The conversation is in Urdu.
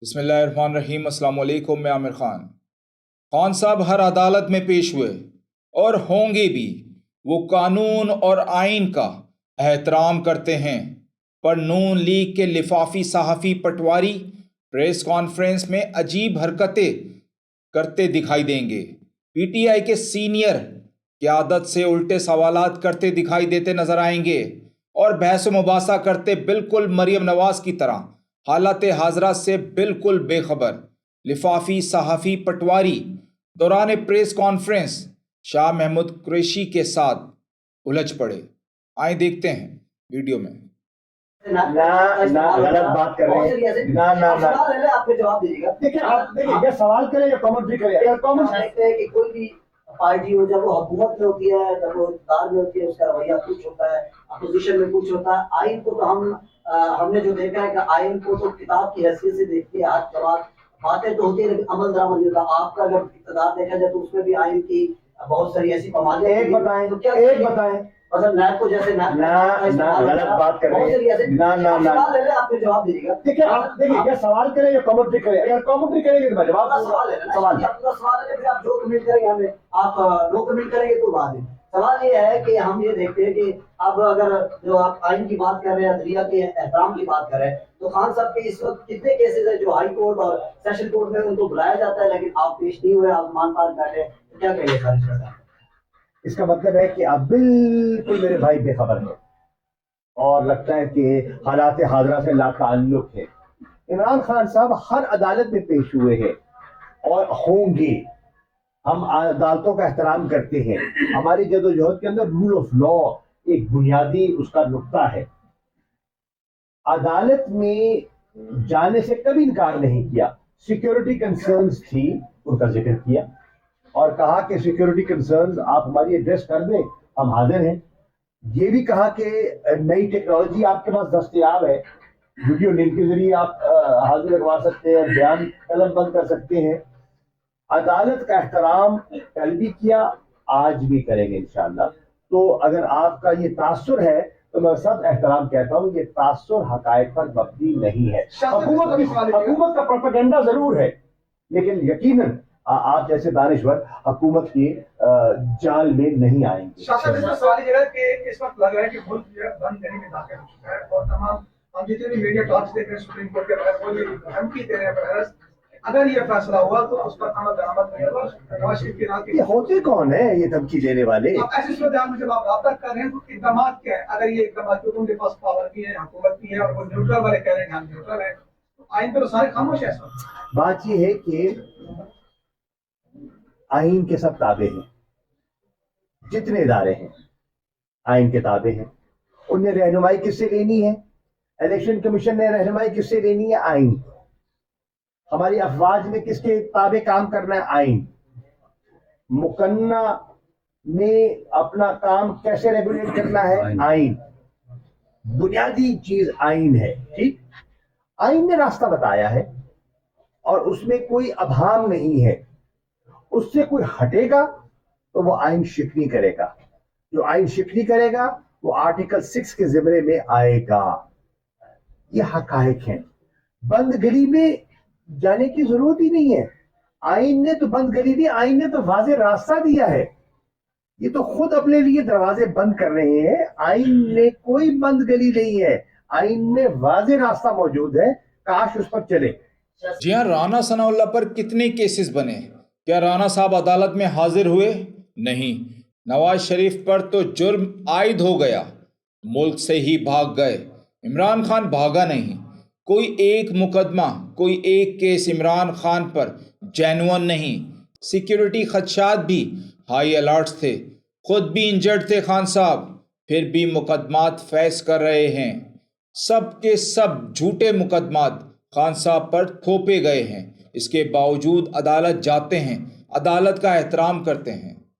بسم اللہ الرحمن الرحیم۔ السلام علیکم، میں عامر خان۔ خان صاحب ہر عدالت میں پیش ہوئے اور ہوں گے بھی۔ وہ قانون اور آئین کا احترام کرتے ہیں، پر نون لیگ کے لفافی صحافی پٹواری پریس کانفرنس میں عجیب حرکتیں کرتے دکھائی دیں گے۔ پی ٹی آئی کے سینئر قیادت سے الٹے سوالات کرتے دکھائی دیتے نظر آئیں گے اور بحث و مباحثہ کرتے بالکل مریم نواز کی طرح حالات حاضرہ سے بالکل بے خبر۔ لفافی صحافی پٹواری دوران پریس کانفرنس شاہ محمود قریشی کے ساتھ الجھ پڑے۔ آئیں دیکھتے ہیں ویڈیو میں۔ غلط بات کر رہے ہیں۔ آپ کو جواب دیجیے گا۔ دیکھیں یہ سوال کریں یا کامنٹری کریں۔ اگر کامنٹری ہے کہ کوئی بھی پارٹی ہو، جب وہ حکومت میں ہوتی ہے، جب وہ اقتدار میں ہوتی ہے، اس کا رویہ کچھ ہوتا ہے، اپوزیشن میں کچھ ہوتا ہے۔ آئین کو تو ہم نے جو دیکھا ہے کہ آئین کو تو کتاب کی حیثیت سے دیکھتے ہیں، ہاتھ جواب باتیں تو ہوتی ہیں لیکن عمل درآمد نہیں ہوتا۔ آپ کا اگر اقتدار دیکھا جائے تو اس میں بھی آئین کی بہت ساری ایسی پامالیاں۔ ایک بتائیں مثلا نیب کو جیسے غلط بات کر رہے ہیں۔ سوال لے لیں، آپ جواب دیجیے گا۔ دیکھیں یہ سوال کریں یا کامنٹری کریں۔ اگر کامنٹری کریں گے تو میں جواب سوال ہے پھر آپ جو کمنٹ کریں گے ہمیں، آپ نو کمنٹ کریں گے تو بات ہے۔ سوال یہ ہے کہ ہم یہ دیکھتے ہیں کہ اب اگر جو آپ آئین کی بات کر رہے ہیں، عدلیہ کے احترام کی بات کر رہے ہیں، تو خان صاحب کے اس وقت کتنے کیسز ہیں جو ہائی کورٹ اور سیشن کورٹ میں ان کو بلایا جاتا ہے لیکن آپ پیش نہیں ہوئے، آپ مان پان بیٹھے، کیا کہیے سر؟ اس کا مطلب ہے کہ آپ بالکل میرے بھائی بے خبر ہیں اور لگتا ہے کہ حالات حاضرہ سے لا تعلق ہے۔ عمران خان صاحب ہر عدالت میں پیش ہوئے ہیں اور ہوں گے۔ ہم عدالتوں کا احترام کرتے ہیں۔ ہماری جدوجہد کے اندر رول آف لا ایک بنیادی اس کا نقطہ ہے۔ عدالت میں جانے سے کبھی انکار نہیں کیا۔ سیکیورٹی کنسرنز تھی، ان کا ذکر کیا اور کہا کہ سیکیورٹی کنسرنز آپ ہماری ایڈریس کر دیں، ہم حاضر ہیں۔ یہ بھی کہا کہ نئی ٹیکنالوجی آپ کے پاس دستیاب ہے، ویڈیو لنک کے ذریعے آپ حاضر لگوا سکتے ہیں، بیان قلم بند کر سکتے ہیں۔ عدالت کا احترام کل بھی کیا، آج بھی کریں گے انشاءاللہ۔ تو اگر آپ کا یہ تاثر ہے تو میں سب احترام کہتا ہوں، یہ تاثر حقائق پر مبنی نہیں ہے۔ حکومت کا پروپیگنڈا ضرور ہے لیکن یقیناً آپ جیسے دانشور حکومت کی جال میں نہیں آئیں گے۔ سوال یہ ہے کہ اس وقت لگ رہا ہے کہ ملک جو ہے بند گلی میں داخل ہو چکا ہے اور تمام ہم جتنے بھی میڈیا ٹاکس دیکھ رہے ہیں سپریم کورٹ کے بحث وہ یہ دھمکی دے رہے ہیں بحث، اگر یہ فیصلہ ہوا تو اس پر عمل درآمد نہیں ہوگا۔ نواز شریف کے نام یہ ہوتے کون ہیں یہ دھمکی دینے والے؟ ایسی صورتحال میں جب آپ رابطہ کر رہے ہیں تو اقدامات کیا ہے؟ اگر یہ اقدامات ان کے پاس پاور بھی ہے، حکومت بھی ہے اور وہ نیوٹرل والے کہہ رہے ہیں کہ ہم نیوٹرل ہیں، تو آئین پہ تو سارے خاموش ہیں۔ بات یہ ہے کہ آئین کے سب تابع ہیں، جتنے ادارے ہیں آئین کے تابع ہیں۔ ان نے رہنمائی کس سے لینی ہے؟ الیکشن کمیشن نے رہنمائی کس سے لینی ہے؟ آئین۔ ہماری افواج میں کس کے تابع کام کرنا ہے؟ آئین۔ مقننہ نے اپنا کام کیسے ریگولیٹ کرنا ہے؟ آئین۔ بنیادی چیز آئین ہے، ٹھیک؟ آئین نے راستہ بتایا ہے اور اس میں کوئی ابہام نہیں ہے۔ اس سے کوئی ہٹے گا تو وہ آئین شکنی کرے گا، جو آئین شکنی کرے گا وہ آرٹیکل 6 کے زمرے میں آئے گا۔ یہ حقائق ہیں۔ بند گلی میں جانے کی ضرورت ہی نہیں ہے۔ آئین نے تو بند گلی دی، آئین نے تو واضح راستہ دیا ہے۔ یہ تو خود اپنے لیے دروازے بند کر رہے ہیں۔ آئین نے کوئی بند گلی نہیں ہے، آئین میں واضح راستہ موجود ہے، کاش اس پر چلے۔ جی ہاں، رانا ثناء اللہ پر کتنے کیسز بنے؟ کیا رانا صاحب عدالت میں حاضر ہوئے؟ نہیں۔ نواز شریف پر تو جرم عائد ہو گیا، ملک سے ہی بھاگ گئے۔ عمران خان بھاگا نہیں۔ کوئی ایک مقدمہ، کوئی ایک کیس عمران خان پر جینون نہیں۔ سیکیورٹی خدشات بھی ہائی الرٹس تھے، خود بھی انجرڈ تھے خان صاحب، پھر بھی مقدمات فیس کر رہے ہیں۔ سب کے سب جھوٹے مقدمات خان صاحب پر تھوپے گئے ہیں۔ اس کے باوجود عدالت جاتے ہیں، عدالت کا احترام کرتے ہیں۔